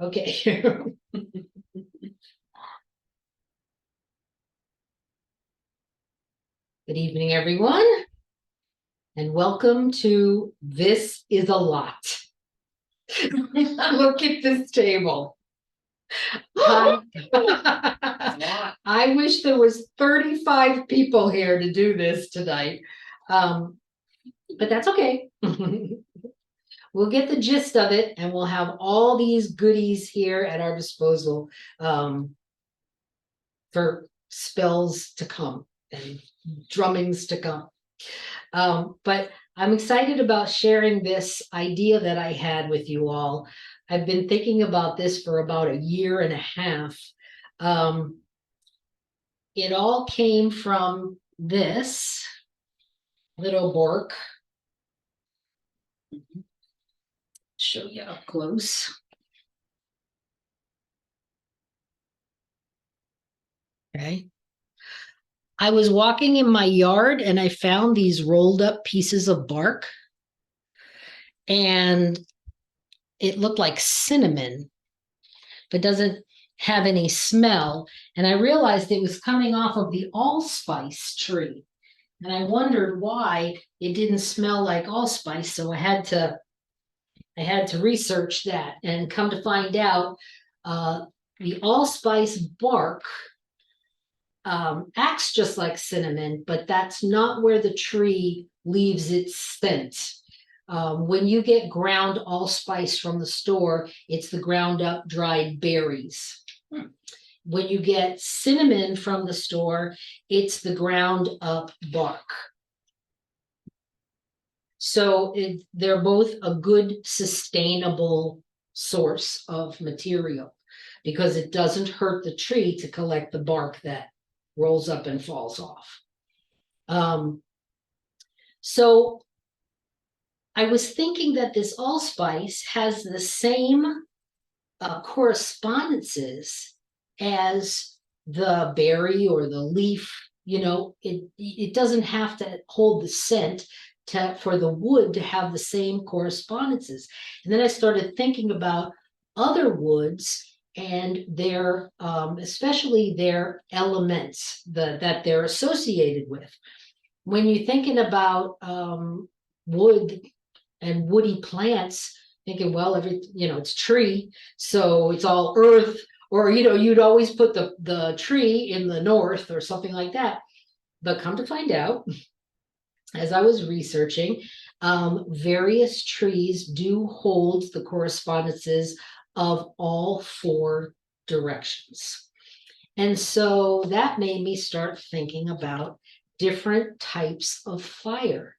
Okay. Good evening, everyone, and welcome to This is a Lot. Look at this table. I wish there was 35 people here to do this tonight, but that's okay. We'll get the gist of it, and we'll have all these goodies here at our disposal for spells to come and drummings to come. But I'm excited about sharing this idea that I had with you all. I've been thinking about this for about a year and a half. It all came from this little bork. Show you up close. Okay. I was walking in my yard and I found these rolled up pieces of bark, and it looked like cinnamon, but doesn't have any smell. And I realized it was coming off of the allspice tree. And I wondered why it didn't smell like allspice. So I had to research that, and come to find out the allspice bark acts just like cinnamon, but that's not where the tree leaves its scent. When you get ground allspice from the store, it's the ground up dried berries. When you get cinnamon from the store, it's the ground up bark. So they're both a good sustainable source of material, because it doesn't hurt the tree to collect the bark that rolls up and falls off. So I was thinking that this allspice has the same correspondences as the berry or the leaf. You know, it doesn't have to hold the scent for the wood to have the same correspondences. And then I started thinking about other woods and their especially their elements that they're associated with. When you're thinking about wood and woody plants, thinking, well, it's tree, so it's all earth, or you'd always put the tree in the north or something like that. But come to find out, as I was researching, various trees do hold the correspondences of all four directions. And so that made me start thinking about different types of fire.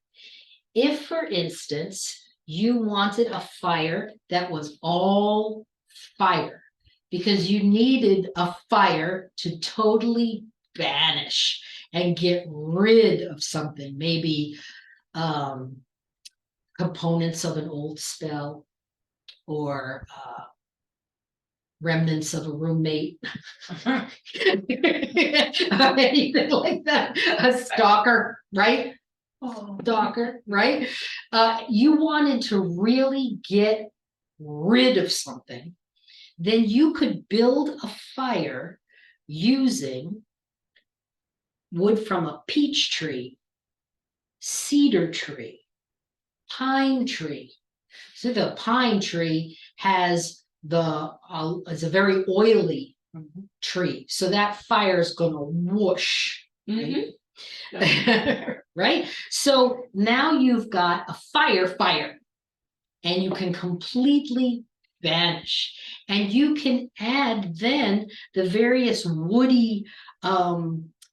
If, for instance, you wanted a fire that was all fire, because you needed a fire to totally banish and get rid of something, maybe components of an old spell, or remnants of a roommate, anything like that, a stalker, right? Stalker, right? You wanted to really get rid of something, then you could build a fire using wood from a peach tree, cedar tree, pine tree. So the pine tree has it's a very oily tree, so that fire is going to whoosh. Right? Right? So now you've got a fire, and you can completely vanish. And you can add then the various woody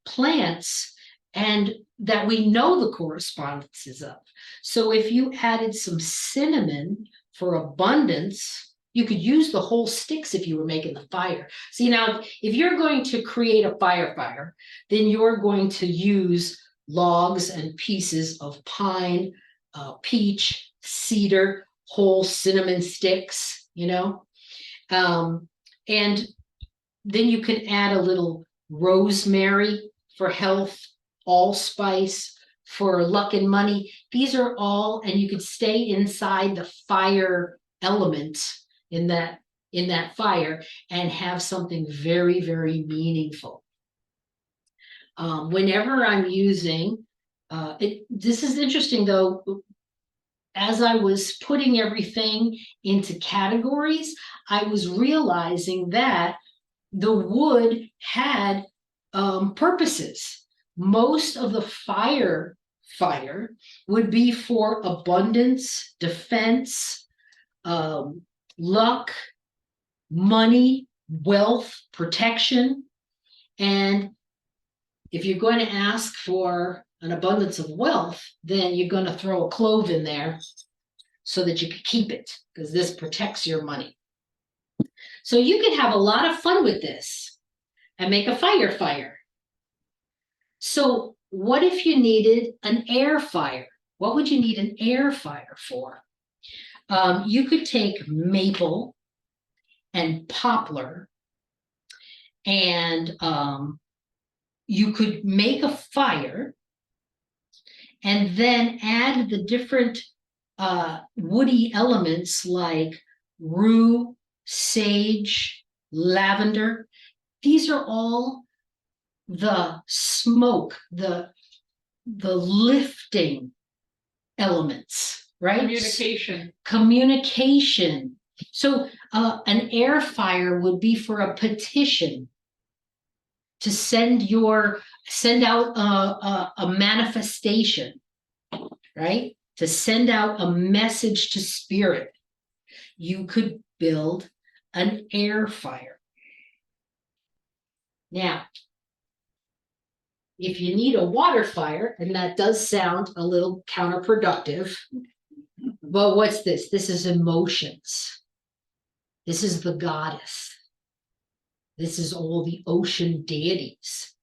plants and that we know the correspondences of. So if you added some cinnamon for abundance, you could use the whole sticks if you were making the fire. See, now, if you're going to create a fire, then you're going to use logs and pieces of pine, peach, cedar, whole cinnamon sticks, and then you can add a little rosemary for health, allspice for luck and money. These are all, and you could stay inside the fire element in that in that fire and have something very, very meaningful. Whenever I'm using, this is interesting though, as I was putting everything into categories, I was realizing that the wood had purposes. Most of the fire would be for abundance, defense, luck, money, wealth, protection. And if you're going to ask for an abundance of wealth, then you're going to throw a clove in there so that you can keep it, because this protects your money. So you can have a lot of fun with this and make a fire. So what if you needed an air fire? What would you need an air fire for? You could take maple and poplar, and you could make a fire and then add the different woody elements like rue, sage, lavender. These are all the smoke, the lifting elements, right? Communication. So an air fire would be for a petition, to send out a manifestation, right? To send out a message to spirit. You could build an air fire. Now, if you need a water fire, and that does sound a little counterproductive, but what's this? This is emotions. This is the goddess. This is all the ocean deities.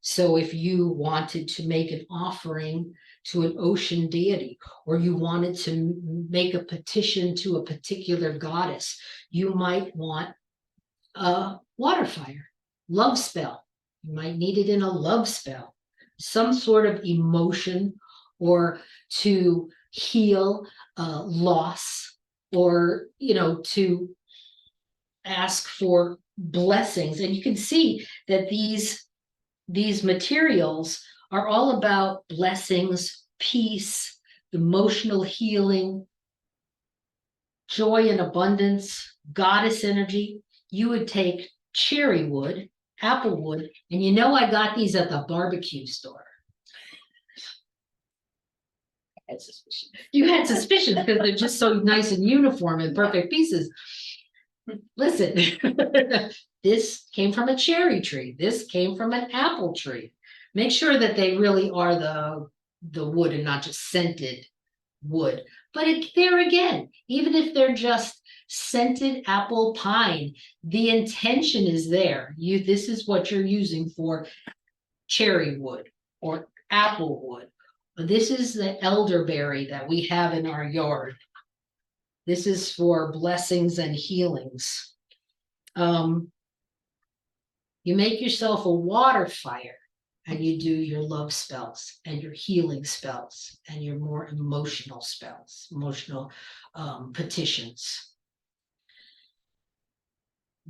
So if you wanted to make an offering to an ocean deity, or you wanted to make a petition to a particular goddess, you might want a water fire, love spell. You might need it in a love spell, some sort of emotion, or to heal loss, or, to ask for blessings. And you can see that these materials are all about blessings, peace, emotional healing, joy and abundance, goddess energy. You would take cherry wood, apple wood, and I got these at the barbecue store. I had suspicion. You had suspicion because they're just so nice and uniform and perfect pieces. Listen, this came from a cherry tree. This came from an apple tree. Make sure that they really are the wood and not just scented wood. But there again, even if they're just scented apple pine, the intention is there. This is what you're using for cherry wood or apple wood. This is the elderberry that we have in our yard. This is for blessings and healings. You make yourself a water fire, and you do your love spells and your healing spells and your more emotional spells, emotional petitions.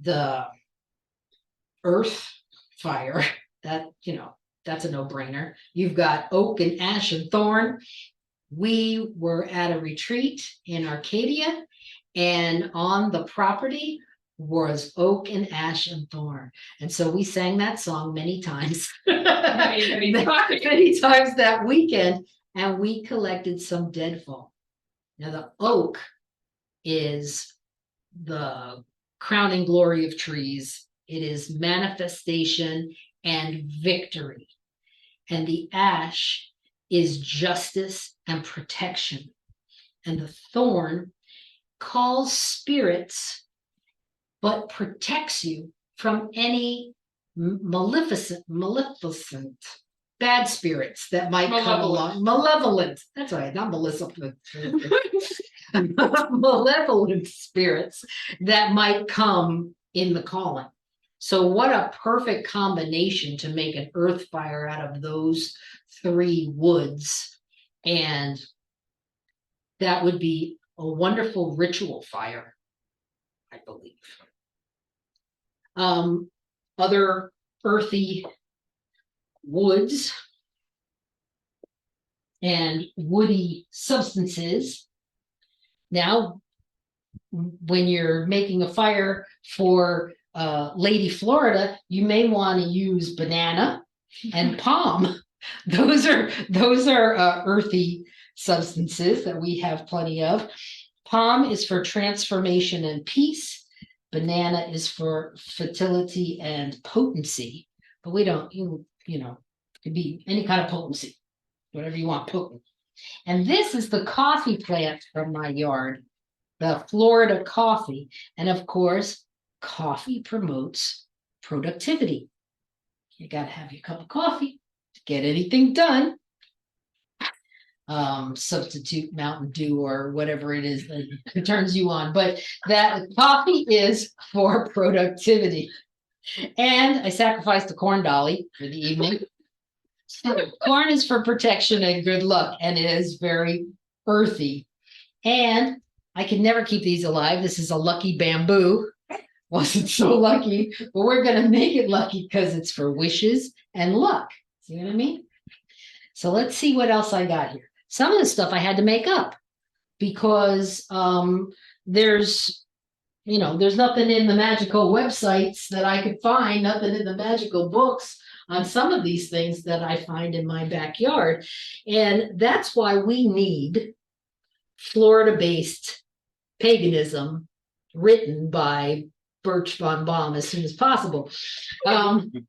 The earth fire, that's a no-brainer. You've got oak and ash and thorn. We were at a retreat in Arcadia, and on the property was oak and ash and thorn. And so we sang that song many times, many times that weekend, and we collected some deadfall. Now the oak is the crowning glory of trees. It is manifestation and victory. And the ash is justice and protection. And the thorn calls spirits, but protects you from any maleficent, bad spirits that might come along. Malevolent. That's right, not maleficent. Malevolent spirits that might come in the calling. So what a perfect combination to make an earth fire out of those three woods. And that would be a wonderful ritual fire. I believe. Other earthy woods and woody substances. Now, when you're making a fire for Lady Florida, you may want to use banana and palm. Those are earthy substances that we have plenty of. Palm is for transformation and peace. Banana is for fertility and potency. But we don't, you know, it could be any kind of potency, whatever you want potent. And this is the coffee plant from my yard, the Florida coffee. And of course, coffee promotes productivity. You got to have your cup of coffee to get anything done. Substitute Mountain Dew or whatever it is that turns you on. But that coffee is for productivity. And I sacrificed a corn dolly for the evening. Corn is for protection and good luck, and it is very earthy. And I can never keep these alive. This is a lucky bamboo. Wasn't so lucky, but we're going to make it lucky because it's for wishes and luck. See what I mean? So let's see what else I got here. Some of the stuff I had to make up because there's nothing in the magical websites that I could find, nothing in the magical books on some of these things that I find in my backyard. And that's why we need Florida-based paganism written by Birch von Baum as soon as possible. And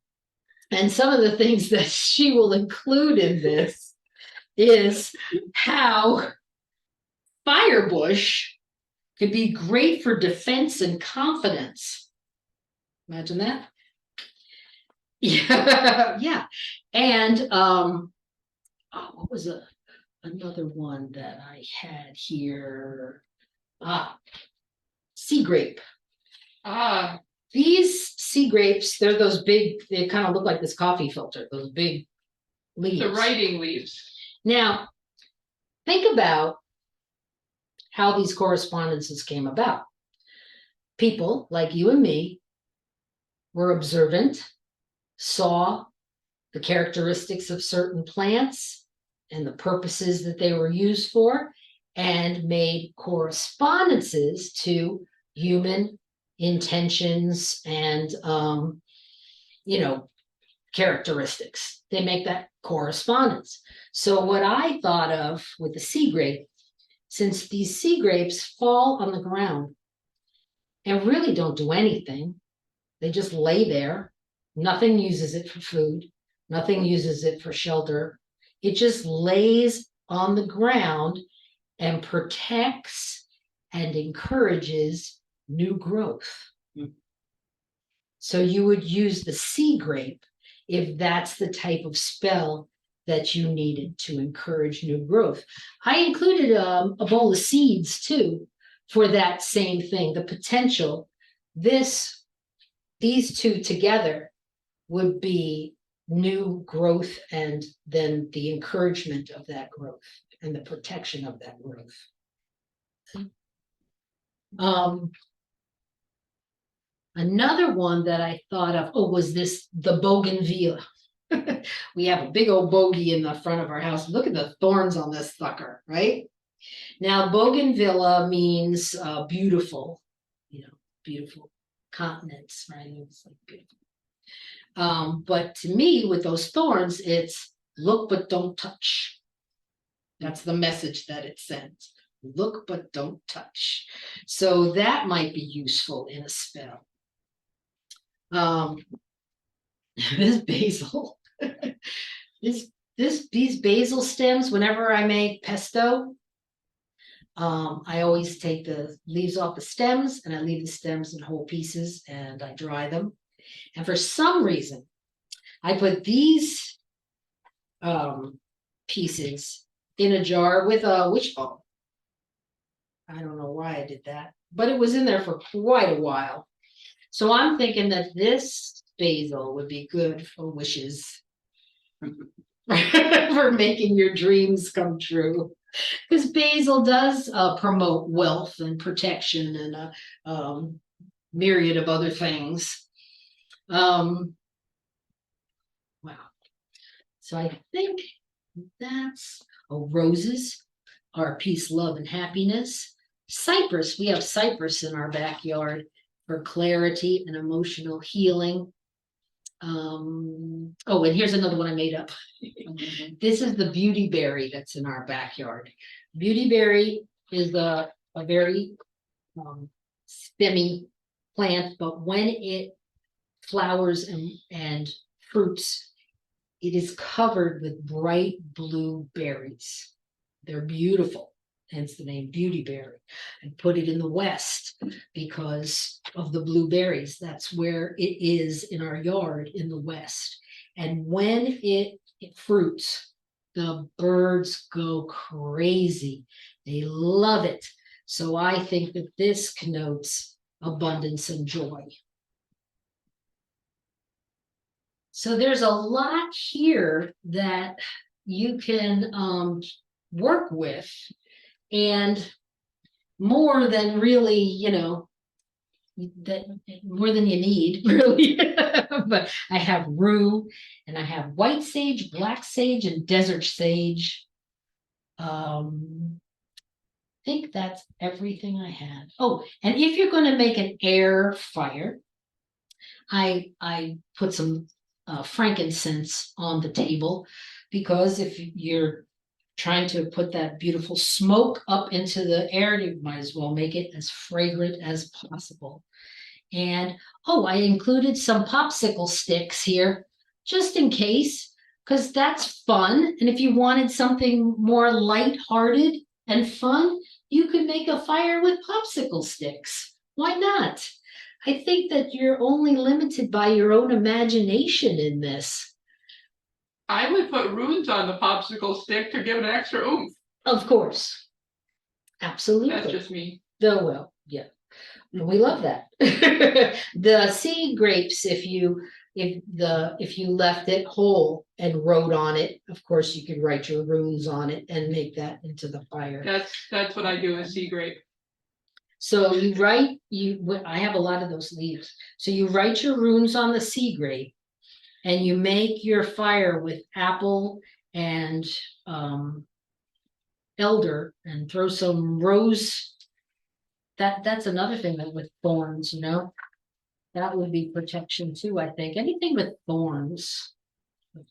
some of the things that she will include in this is how firebush could be great for defense and confidence. Imagine that. Yeah, yeah. And what was another one that I had here? Sea grape. These sea grapes, they're those big, they kind of look like this coffee filter, those big leaves. The writing leaves. Now, think about how these correspondences came about. People like you and me were observant, saw the characteristics of certain plants and the purposes that they were used for, and made correspondences to human intentions and characteristics. They make that correspondence. So what I thought of with the sea grape, since these sea grapes fall on the ground and really don't do anything, they just lay there. Nothing uses it for food. Nothing uses it for shelter. It just lays on the ground and protects and encourages new growth. So you would use the sea grape if that's the type of spell that you needed to encourage new growth. I included a bowl of seeds too for that same thing, the potential. These two together would be new growth, and then the encouragement of that growth and the protection of that growth. Another one that I thought of, was the bougainvillea. We have a big old bogey in the front of our house. Look at the thorns on this sucker, right? Now, bougainvillea means beautiful, beautiful continents, right? It's like beautiful. But to me, with those thorns, it's look but don't touch. That's the message that it sends. Look but don't touch. So that might be useful in a spell. This basil, these basil stems, whenever I make pesto, I always take the leaves off the stems and I leave the stems in whole pieces and I dry them. And for some reason, I put these pieces in a jar with a witch ball. I don't know why I did that, but it was in there for quite a while. So I'm thinking that this basil would be good for wishes, for making your dreams come true. Because basil does promote wealth and protection and myriad of other things. Wow. So I think that's, oh, roses are peace, love, and happiness. Cypress, we have cypress in our backyard for clarity and emotional healing. Oh, and here's another one I made up. This is the beautyberry that's in our backyard. Beautyberry is a very stemmy plant, but when it flowers and fruits, it is covered with bright blue berries. They're beautiful, hence the name beautyberry. I put it in the West because of the blueberries. That's where it is in our yard in the West. And when it fruits, the birds go crazy. They love it. So I think that this connotes abundance and joy. So there's a lot here that you can work with, and more than really, that more than you need, really. But I have rue, and I have white sage, black sage, and desert sage. I think that's everything I had. Oh, and if you're going to make an air fire, I put some frankincense on the table, because if you're trying to put that beautiful smoke up into the air, you might as well make it as fragrant as possible. And oh, I included some popsicle sticks here just in case, because that's fun. And if you wanted something more lighthearted and fun, you could make a fire with popsicle sticks. Why not? I think that you're only limited by your own imagination in this. I would put runes on the popsicle stick to give it an extra oomph. Of course. Absolutely. That's just me. Oh, well, yeah. We love that. The seed grapes, if you left it whole and wrote on it, of course you could write your runes on it and make that into the fire. That's what I do with sea grape. So you write, I have a lot of those leaves. So you write your runes on the sea grape, and you make your fire with apple and elder, and throw some rose. That's another thing that with thorns, that would be protection too, I think. Anything with thorns,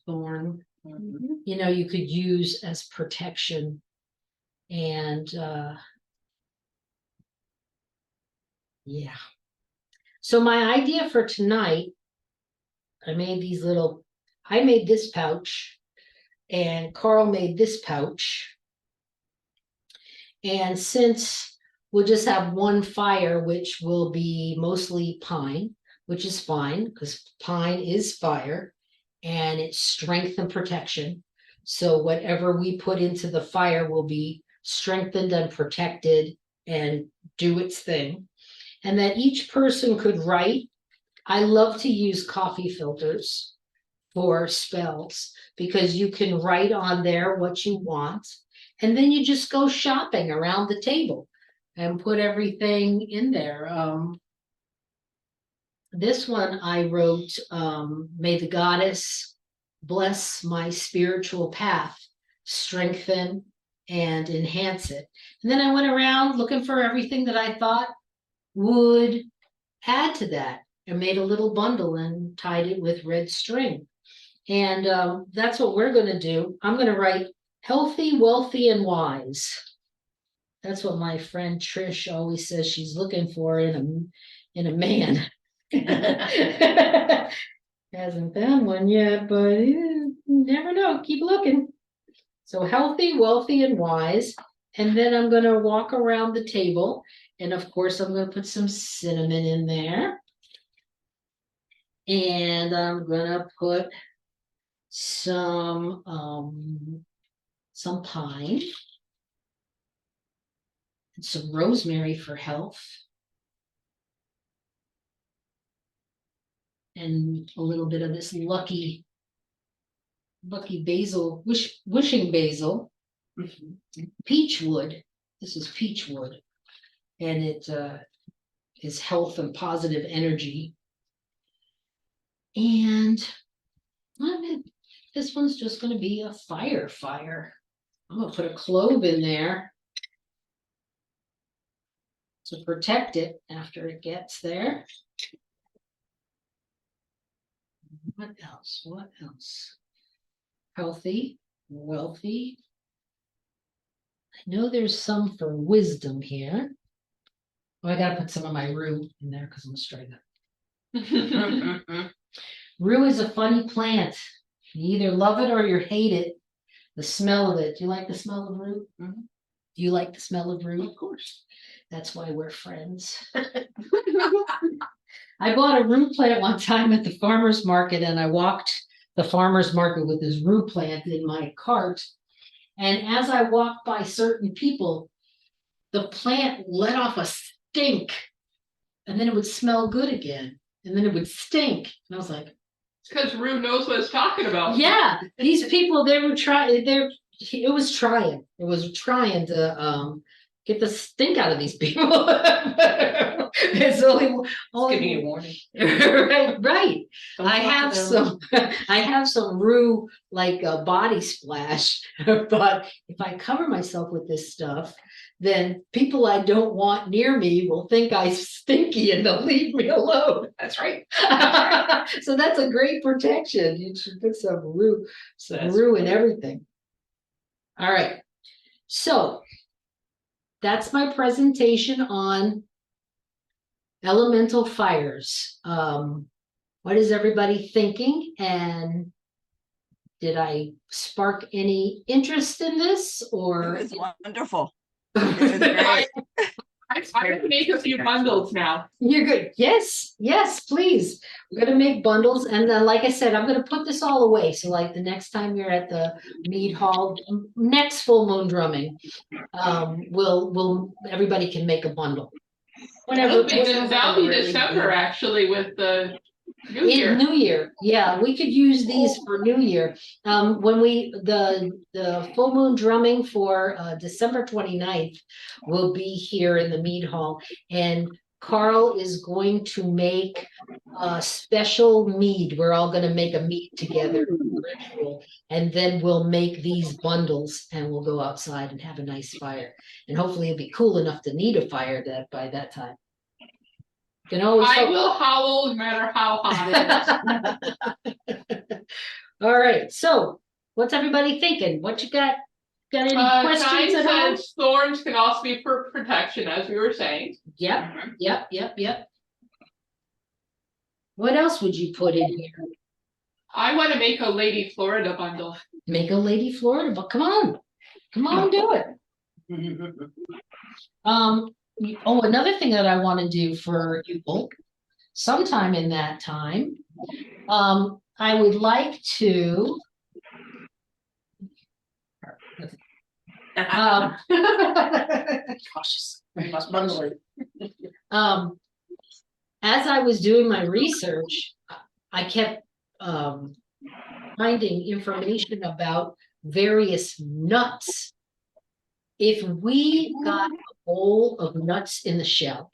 you could use as protection. And yeah. So my idea for tonight, I made this pouch, and Carl made this pouch. And since we'll just have one fire, which will be mostly pine, which is fine, because pine is fire, and it's strength and protection. So whatever we put into the fire will be strengthened and protected and do its thing. And that each person could write. I love to use coffee filters for spells, because you can write on there what you want, and then you just go shopping around the table and put everything in there. This one I wrote, may the goddess bless my spiritual path, strengthen and enhance it. And then I went around looking for everything that I thought would add to that, and made a little bundle and tied it with red string. And that's what we're going to do. I'm going to write healthy, wealthy, and wise. That's what my friend Trish always says she's looking for in a man. Hasn't found one yet, but you never know. Keep looking. So healthy, wealthy, and wise. And then I'm going to walk around the table. And of course, I'm going to put some cinnamon in there. And I'm going to put some pine. And some rosemary for health. And a little bit of this lucky basil, wishing basil. Peach wood. This is peach wood. And it is health and positive energy. And this one's just going to be a fire. I'm going to put a clove in there to protect it after it gets there. What else? What else? Healthy, wealthy. I know there's some for wisdom here. Oh, I gotta put some of my rue in there because I'm straight up. Rue is a funny plant. You either love it or you hate it. The smell of it. Do you like the smell of rue? Mhm. Do you like the smell of rue? Of course. That's why we're friends. I bought a rue plant one time at the farmer's market, and I walked the farmer's market with this rue plant in my cart. And as I walked by certain people, the plant let off a stink, and then it would smell good again, and then it would stink. And I was like, Because Rue knows what it's talking about. yeah, these people, they were trying, it was trying to get the stink out of these people. It's only Giving you a warning. right. Don't I talk to have them. I have some Rue like a body splash, but if I cover myself with this stuff, then people I don't want near me will think I'm stinky and they'll leave me alone. That's right. So that's a great protection. You should put some Rue That's in everything. All right. So that's my presentation on elemental fires. What is everybody thinking? And did I spark any interest in this or? It was wonderful. It was great. I'm gonna make a few bundles now. You're good. Yes, please. We're gonna make bundles, and then, like I said, I'm gonna put this all away. So, like the next time you're at the mead hall, next full moon drumming, we'll everybody can make a bundle. Whenever That'll be December actually with the New Year. New Year, yeah, we could use these for New Year. When the full moon drumming for December 29th will be here in the mead hall, and Carl is going to make a special mead. We're all going to make a mead together, ritual, and then we'll make these bundles, and we'll go outside and have a nice fire. And hopefully, it'll be cool enough to need a fire by that time. You know, I will howl no matter how hot it is. All right, so what's everybody thinking? What you got? Got any questions at all? Thorns can also be for protection, as we were saying. Yep. What else would you put in here? I want to make a Lady Florida bundle. Make a Lady Florida, but come on, do it. Oh, another thing that I want to do for you sometime in that time, I would like to Cautious. You must bundle it. as I was doing my research, I kept finding information about various nuts. If we got a bowl of nuts in the shell,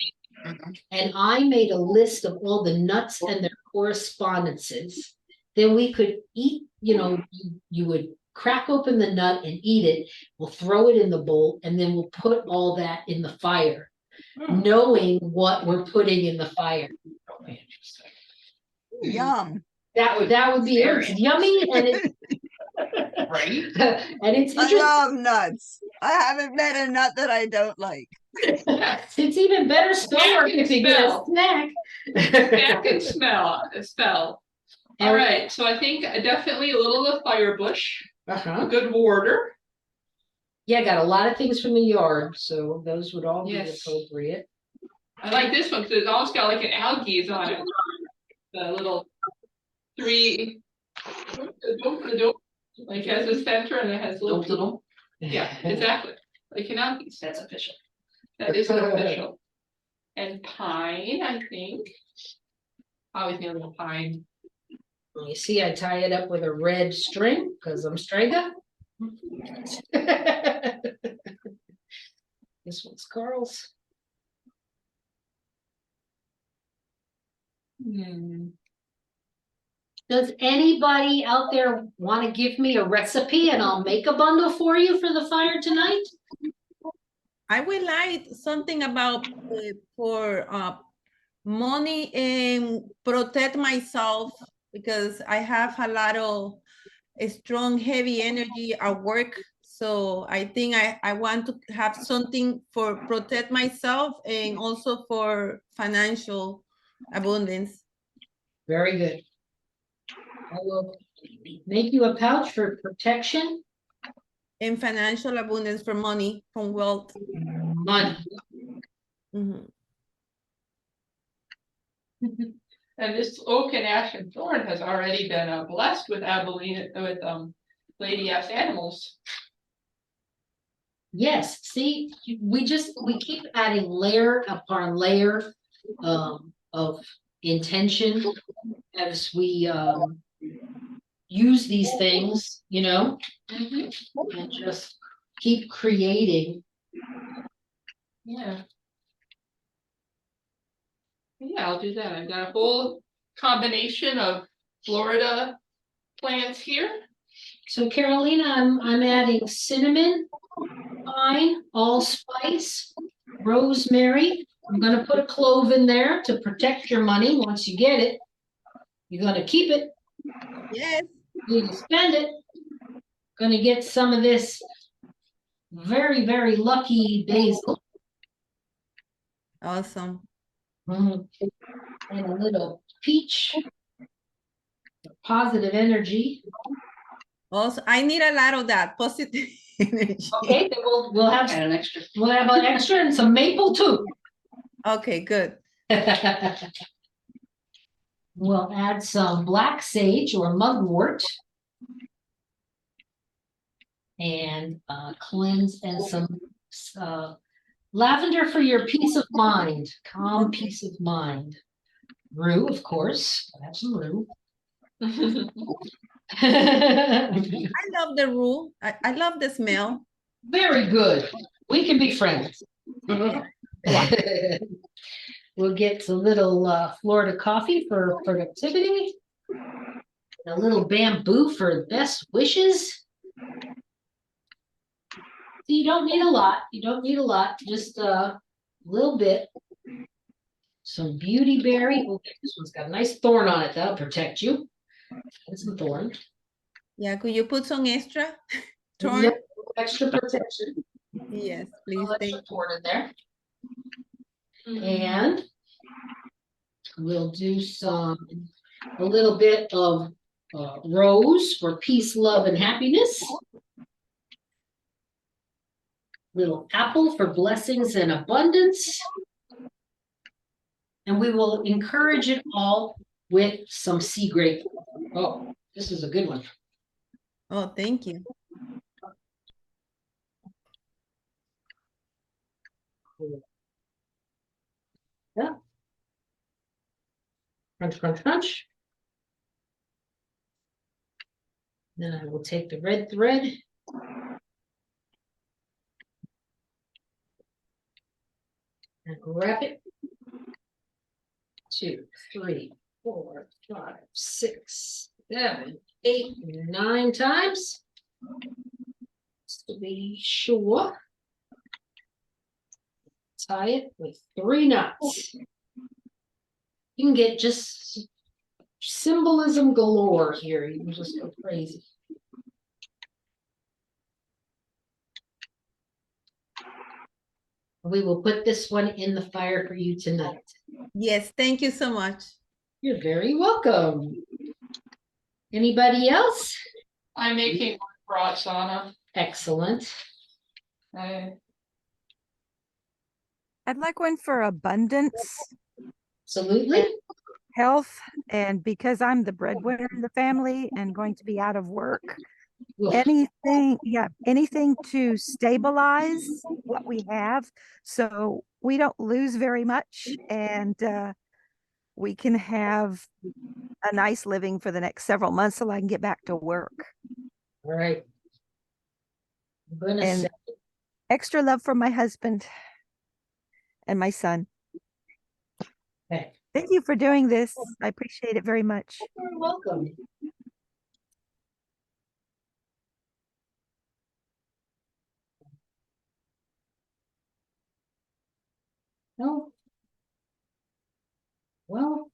and I made a list of all the nuts and their correspondences, then we could eat, you would crack open the nut and eat it. We'll throw it in the bowl, and then we'll put all that in the fire, knowing what we're putting in the fire. Yum. That would be it's yummy, and it Right? and it's I interesting. love nuts. I haven't met a nut that I don't like. It's even better storework if you get a snack. That can spell. All right, so I think definitely a little of fire bush, a good warder. Yeah, got a lot of things from the yard, so those would all be appropriate. I like this one because it's almost got like an algae on it. The little 3, like has a center and it has little. Yeah, exactly. Like an algae. That's official. That is official. And pine, I think. I always need a little pine. You see, I tie it up with a red string because I'm Strega. This one's Carl's. Does anybody out there want to give me a recipe and I'll make a bundle for you for the fire tonight? I would like something about for money and protect myself because I have a lot of strong, heavy energy at work. So I think I want to have something for protect myself and also for financial abundance. Very good. I will make you a pouch for protection. And financial abundance for money, from wealth. Money. Mhm. And this oak and ash and thorn has already been blessed with Abilene, with Lady F's animals. Yes, see, we keep adding layer upon layer of intention as we use these things, you know, and just keep creating. Yeah. Yeah, I'll do that. I've got a whole combination of Florida plants here. So Carolina, I'm adding cinnamon, pine, allspice, rosemary. I'm gonna put a clove in there to protect your money. Once you get it, you're gonna keep it. Yes. You can spend it. Gonna get some of this very, very lucky basil. Awesome. And a little peach. Positive energy. Also, I need a lot of that positive energy. Okay, then we'll have And an extra. we'll have an extra and some maple too. Okay, good. We'll add some black sage or mugwort. And cleanse and some lavender for your peace of mind, calm peace of mind. Rue, of course. I have some rue. I love the rule. I love the smell. Very good. We can be friends. We'll get a little Florida coffee for productivity. A little bamboo for best wishes. So you don't need a lot. You don't need a lot. Just a little bit. Some beauty berry. Oh, this one's got a nice thorn on it. That'll protect you. And some thorn. Yeah, could you put some extra? Thorn? Yep, extra protection. Yes, please. I'll Thank extra thorn in there. And we'll do a little bit of rose for peace, love, and happiness. Little apple for blessings and abundance. And we will encourage it all with some sea grape. Oh, this is a good one. Oh, thank you. Yeah. Crunch, crunch, crunch. Then I will take the red thread. And wrap it. 2, 3, 4, 5, 6, 7, 8, 9 times. Just to be sure. Tie it with 3 knots. You can get just symbolism galore here. You can just go crazy. We will put this one in the fire for you tonight. Yes, thank you so much. You're very welcome. Anybody else? I'm making one for Oksana. Excellent. I'd like one for abundance, Absolutely. health, and because I'm the breadwinner in the family and going to be out of work, Oof. anything to stabilize what we have so we don't lose very much and we can have a nice living for the next several months so I can get back to work. All right. I'm gonna And say extra love for my husband and my son. okay. Thank you for doing this. I appreciate it very much. You're welcome. No. Well.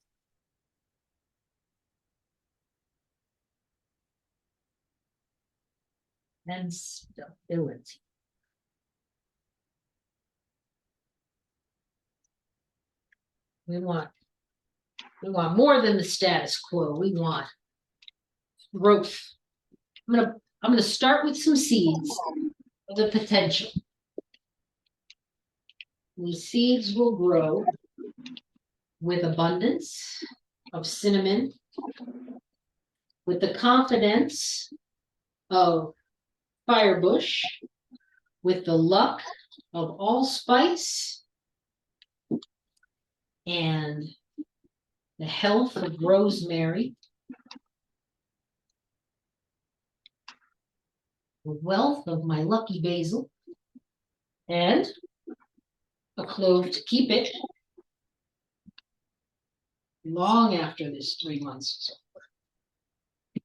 And stability. We want more than the status quo. We want growth. I'm gonna start with some seeds of the potential. These seeds will grow with abundance of cinnamon, with the confidence of firebush, with the luck of allspice, and the health of rosemary, the wealth of my lucky basil, and a clove to keep it long after this 3 months is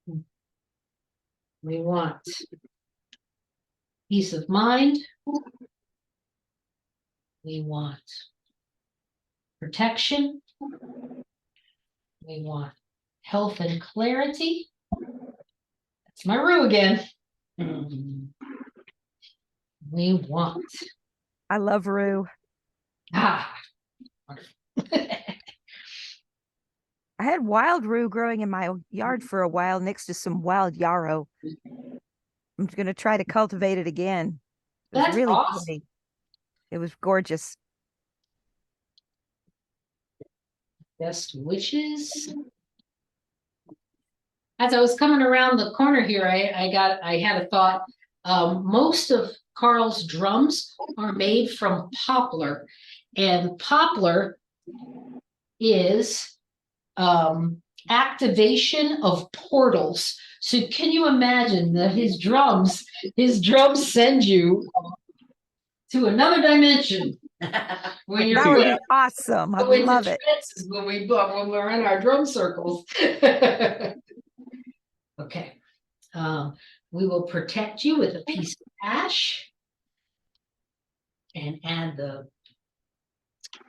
over. We want peace of mind. We want protection. We want health and clarity. That's my rue again. We want. I love rue. Wonderful. I had wild rue growing in my yard for a while next to some wild yarrow. I'm going to try to cultivate it again. It was That's really awesome. pretty. It was gorgeous. Best wishes. As I was coming around the corner here, I had a thought. Most of Carl's drums are made from poplar, and poplar is activation of portals. So can you imagine that his drums send you to another dimension when you're That would be awesome. I go into love it. trances when we're in our drum circles. Okay. We will protect you with a piece of ash and add the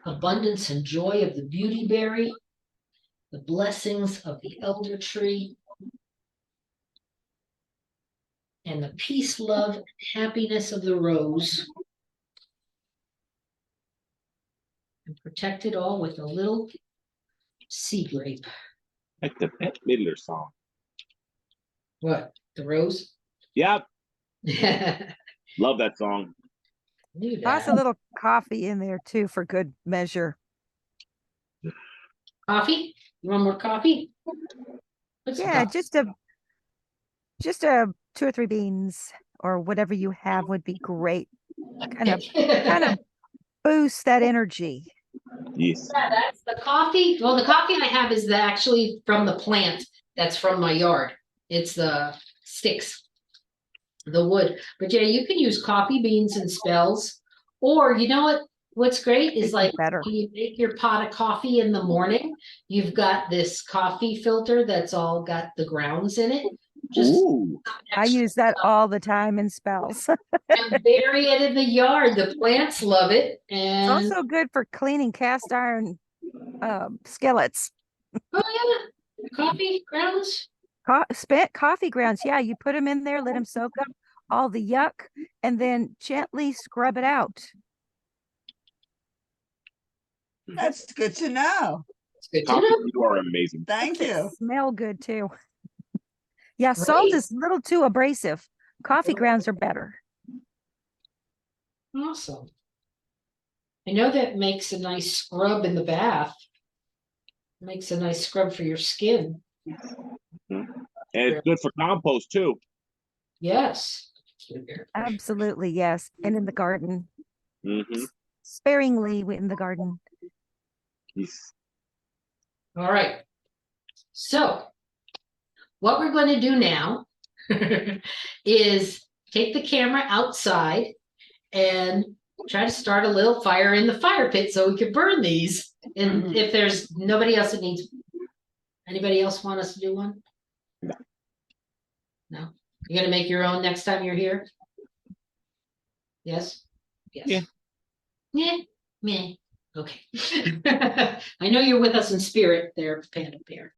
abundance and joy of the beauty berry, the blessings of the elder tree, and the peace, love, and happiness of the rose. And protect it all with a little sea grape. Like the Bette Midler song. What? The rose? Yep, Knew love that song. Toss a that. little coffee in there too for good measure. Coffee? You want more coffee? Put some Yeah, coffee. just a 2 or 3 beans or whatever you have would be great. Kind of boost that energy. Yes. Yeah, that's the coffee. Well, the coffee I have is actually from the plant that's from my yard. It's the sticks, the wood. But yeah, you can use coffee beans and spells. Or you know what's great is Tastes like better. when you make your pot of coffee in the morning, you've got this coffee filter that's all got the grounds in it. Just Ooh. I use that all the time in spells. and bury it in the yard. The plants love it. It's And also good for cleaning cast iron skillets. oh yeah, coffee grounds. Spent coffee grounds. Yeah, you put them in there, let them soak up all the yuck, and then gently scrub it out. That's good to know. It's good to Coffee, know. you are amazing. Thank Makes it you. smell good too. Yeah, salt Great. is a little too abrasive. Coffee grounds are better. Awesome. I know that makes a nice scrub in the bath. Makes a nice scrub for your skin. And it's good for compost too. Yes. Absolutely, yes. And in the garden, Mm-hmm. sparingly in the garden. Yes. All right. So what we're going to do now is take the camera outside and try to start a little fire in the fire pit so we can burn these. And if there's nobody else that needs, anybody else want us to do one? No. You're gonna make your own next time you're here? Yes? Yes. Yeah. Yeah, meh. Okay. I know you're with us in spirit there, Panda Bear.